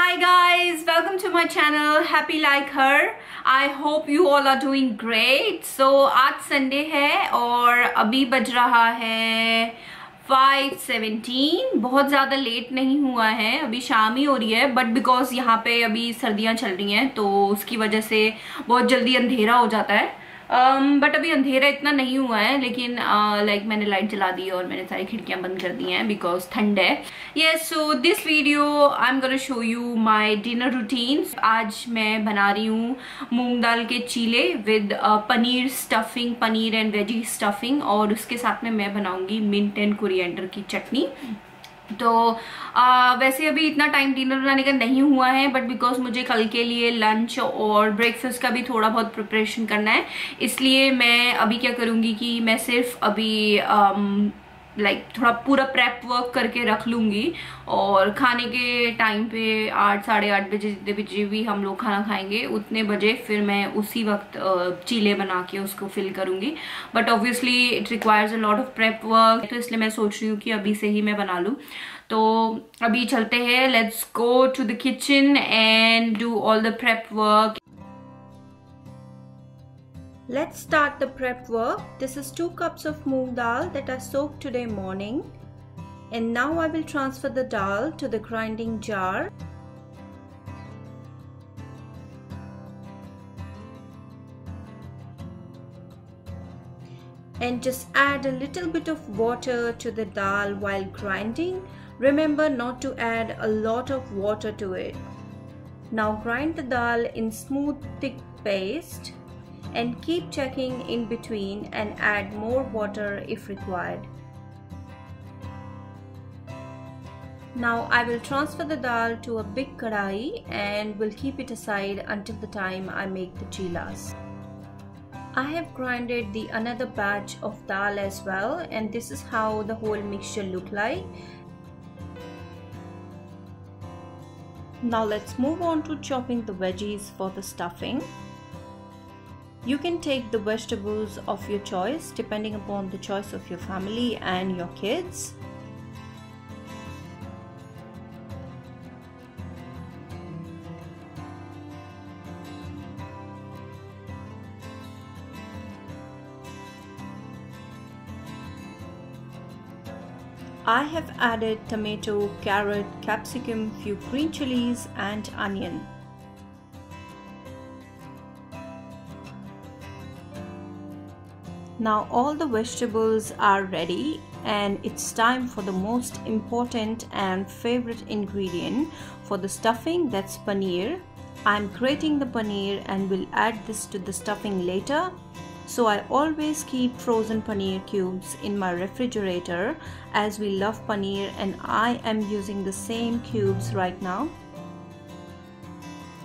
Hi guys, welcome to my channel Happy Like Her. I hope you all are doing great. So आज Sunday है और अभी बज रहा है 5:17. बहुत ज़्यादा लेट नहीं हुआ है, अभी शाम ही हो रही है, बट बिकॉज यहाँ पे अभी सर्दियाँ चल रही हैं तो उसकी वजह से बहुत जल्दी अंधेरा हो जाता है. बट अभी अंधेरा इतना नहीं हुआ है, लेकिन लाइक मैंने लाइट जला दी और मैंने सारी खिड़कियां बंद कर दी हैं बिकॉज ठंड है. Yes, so this video I am gonna show you my dinner routine. आज मैं बना रही हूँ मूंग दाल के चीले with paneer stuffing, paneer and veggie stuffing, और उसके साथ में मैं बनाऊंगी मिंट एंड कोरिएंडर की चटनी. तो वैसे अभी इतना टाइम डिनर बनाने का नहीं हुआ है, बट बिकॉज मुझे कल के लिए लंच और ब्रेकफास्ट का भी थोड़ा बहुत प्रिपरेशन करना है, इसलिए मैं अभी क्या करूँगी कि मैं सिर्फ अभी थोड़ा पूरा प्रेप वर्क करके रख लूँगी, और खाने के टाइम पे 8 साढ़े 8 बजे जितने बजे भी हम लोग खाना खाएंगे उतने बजे फिर मैं उसी वक्त चीले बना के उसको फिल करूँगी. But obviously it requires a lot of prep work, तो इसलिए मैं सोच रही हूँ कि अभी से ही मैं बना लूँ. तो अभी चलते हैं, let's go to the kitchen and do all the prep work. Let's start the prep work. This is 2 cups of moong dal that I soaked today morning, and now I will transfer the dal to the grinding jar. And just add a little bit of water to the dal while grinding. Remember not to add a lot of water to it. Now grind the dal in smooth thick paste, and keep checking in between and add more water if required. Now I will transfer the dal to a big kadai and will keep it aside until the time I make the chilas. I have grinded the another batch of dal as well, and this is how the whole mixture look like. Now let's move on to chopping the veggies for the stuffing. You can take the vegetables of your choice depending upon the choice of your family and your kids. I have added tomato, carrot, capsicum, few green chilies and onion. Now all the vegetables are ready, and it's time for the most important and favorite ingredient for the stuffing, that's paneer. I'm grating the paneer and will add this to the stuffing later. So I always keep frozen paneer cubes in my refrigerator as we love paneer, and I am using the same cubes right now.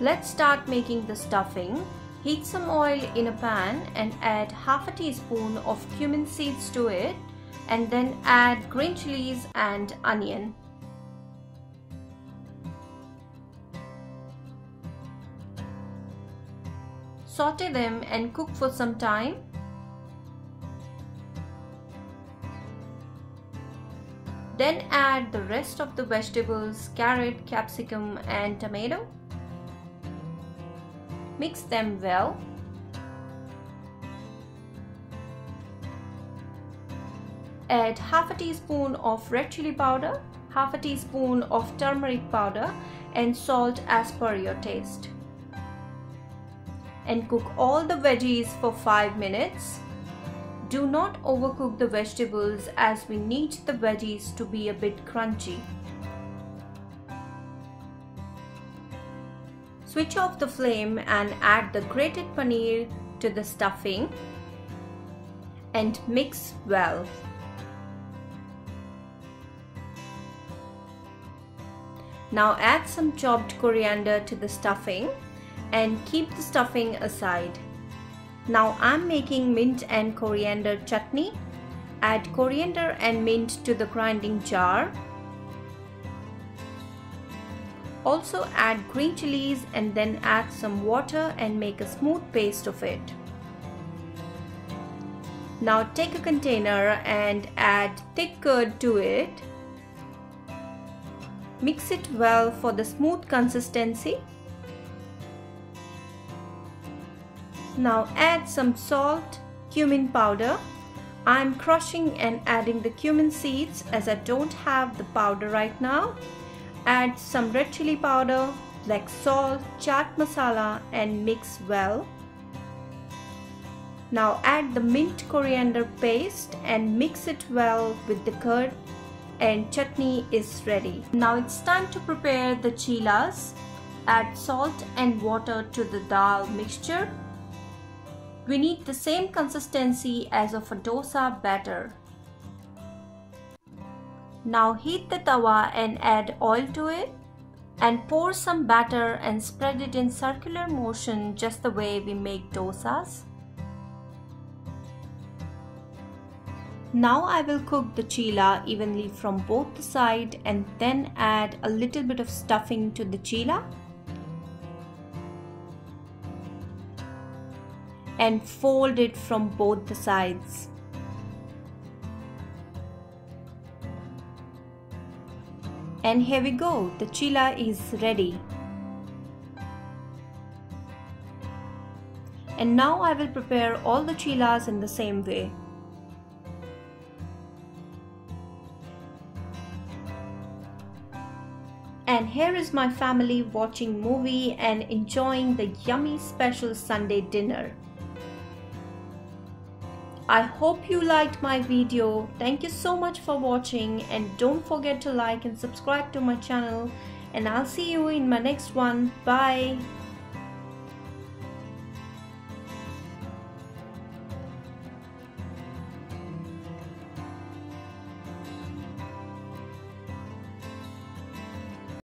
Let's start making the stuffing. Heat some oil in a pan and add half a teaspoon of cumin seeds to it, and then add green chilies and onion. Saute them and cook for some time. Then add the rest of the vegetables, carrot, capsicum and tomato. Mix them well. Add half a teaspoon of red chili powder, half a teaspoon of turmeric powder and salt as per your taste. And cook all the veggies for 5 minutes. Do not overcook the vegetables as we need the veggies to be a bit crunchy. Switch off the flame and add the grated paneer to the stuffing and mix well. Now add some chopped coriander to the stuffing and keep the stuffing aside. Now I'm making mint and coriander chutney. Add coriander and mint to the grinding jar. Also add green chilies and then add some water and make a smooth paste of it. Now take a container and add thick curd to it. Mix it well for the smooth consistency. Now add some salt, cumin powder. I'm crushing and adding the cumin seeds as I don't have the powder right now. Add some red chili powder, black salt, chaat masala and mix well. Now add the mint coriander paste and mix it well with the curd, and chutney is ready. Now it's time to prepare the chilas. Add salt and water to the dal mixture. We need the same consistency as of a dosa batter. Now heat the tawa and add oil to it and pour some batter and spread it in circular motion just the way we make dosas. Now I will cook the chila evenly from both the sides and then add a little bit of stuffing to the chila and fold it from both the sides. And here we go, the chila is ready. And now I will prepare all the chilas in the same way. And here is my family watching movie and enjoying the yummy special Sunday dinner. I hope you liked my video. Thank you so much for watching, and don't forget to like and subscribe to my channel, and I'll see you in my next one. Bye.